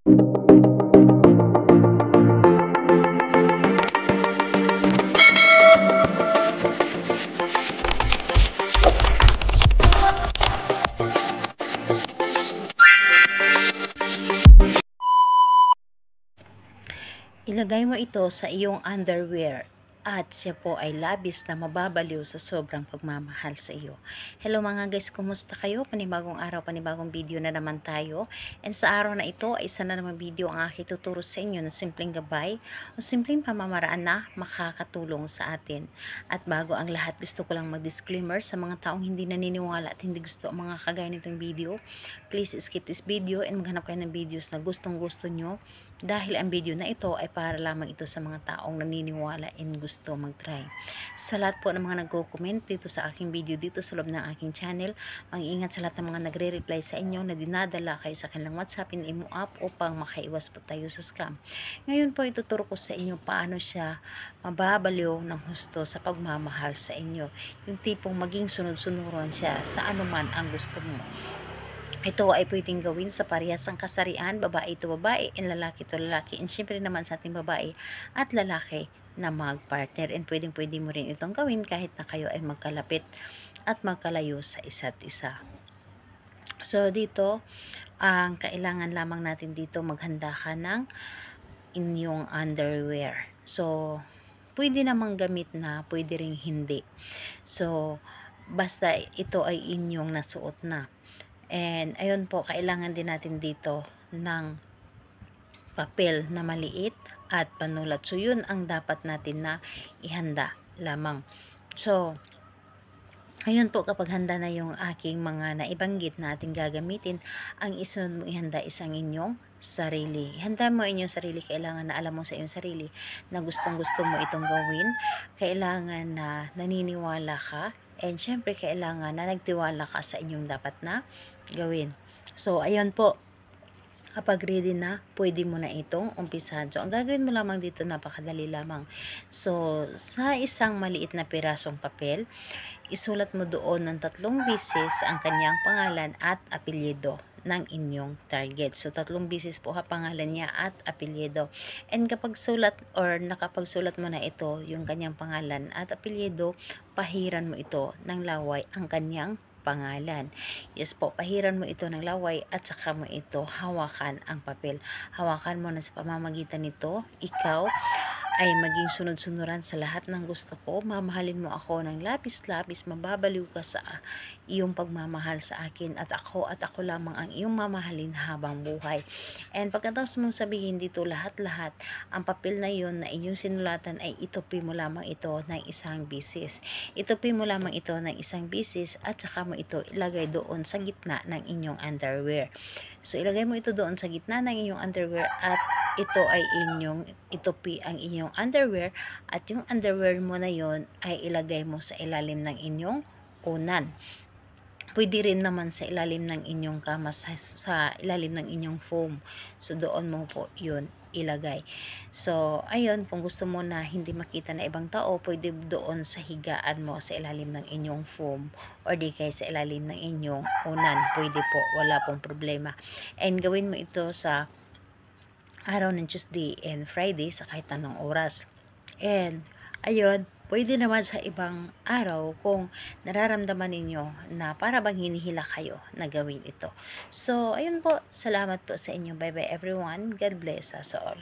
Ilagay mo ito sa iyong underwear at siya po ay labis na mababaliw sa sobrang pagmamahal sa iyo. Hello mga guys, kumusta kayo? Panibagong araw, panibagong video na naman tayo. And sa araw na ito ay isa na naman video ang aking tuturo sa inyo na simpleng gabay o simpleng pamamaraan na makakatulong sa atin. At bago ang lahat, gusto ko lang mag-disclaimer sa mga taong hindi naniniwala at hindi gusto ang mga kagaya nitong video. Please skip this video and maghanap kayo ng videos na gustong gusto nyo. Dahil ang video na ito ay para lamang ito sa mga taong naniniwala and gusto mag-try. Sa lahat po ng mga nagko-comment dito sa aking video dito sa loob ng aking channel, mag-ingat sa lahat ng mga nagre-reply sa inyo na dinadala kayo sa kanilang WhatsApp and Imo app upang makaiwas po tayo sa scam. Ngayon po ituturo ko sa inyo paano siya mababaliw ng husto sa pagmamahal sa inyo. Yung tipong maging sunod-sunuran siya sa anuman ang gusto mo. Ito ay pwedeng gawin sa parehasang kasarian, babae to babae, and lalaki to lalaki. And syempre naman sa ating babae at lalaki na mag-partner. And pwedeng-pwede mo rin itong gawin kahit na kayo ay magkalapit at magkalayo sa isa't isa. So dito, ang kailangan lamang natin dito maghanda ka ng inyong underwear. So, pwede namang gamit na, pwede ring hindi. So, basta ito ay inyong nasuot na. And ayun po, kailangan din natin dito ng papel na maliit at panulat. So yun ang dapat natin na ihanda lamang. So ayun po, kapag handa na yung aking mga naibanggit na ating gagamitin, ang isunod mo ihanda isang inyong sarili. Handa mo inyong sarili, kailangan na alam mo sa iyong sarili na gustong gusto mo itong gawin. Kailangan na naniniwala ka. And syempre, kailangan na nagtiwala ka sa inyong dapat na gawin. So, ayun po. Kapag ready na, pwede mo na itong umpisahan. So, ang gagawin mo lamang dito, napakadali lamang. So, sa isang maliit na pirasong papel, isulat mo doon ng 3 beses ang kanyang pangalan at apelyido ng inyong target. So, 3 beses po pangalan niya at apelyido. And kapag sulat or nakapagsulat mo na ito, yung kanyang pangalan at apelyido, pahiran mo ito ng laway ang kanyang pangalan. Yes po, pahiran mo ito ng laway at saka mo ito hawakan ang papel. Hawakan mo na sa pamamagitan nito, ikaw ay maging sunod-sunuran sa lahat ng gusto ko. Mamahalin mo ako ng labis-labis, mababaliw ka sa iyong pagmamahal sa akin at ako lamang ang iyong mamahalin habang buhay. And pagkatapos mong sabihin dito lahat-lahat, ang papel na yon na inyong sinulatan ay itupi mo lamang ito ng isang bisis. Itupi mo lamang ito ng isang bisis at saka mo ito ilagay doon sa gitna ng inyong underwear. So, ilagay mo ito doon sa gitna ng inyong underwear at ito ay inyong itupi ang inyong underwear at yung underwear mo na yon ay ilagay mo sa ilalim ng inyong unan. Pwede rin naman sa ilalim ng inyong kama, sa ilalim ng inyong foam. So, doon mo po yun ilagay. So, ayun, kung gusto mo na hindi makita na ibang tao, pwede doon sa higaan mo sa ilalim ng inyong foam or di kaya sa ilalim ng inyong unan. Pwede po, wala pong problema. And gawin mo ito sa araw ng Tuesday and Friday sa kahit anong oras. And ayun, pwede naman sa ibang araw kung nararamdaman ninyo na para bang hinihila kayo na gawin ito. So, ayun po. Salamat po sa inyo. Bye-bye everyone. God bless us all.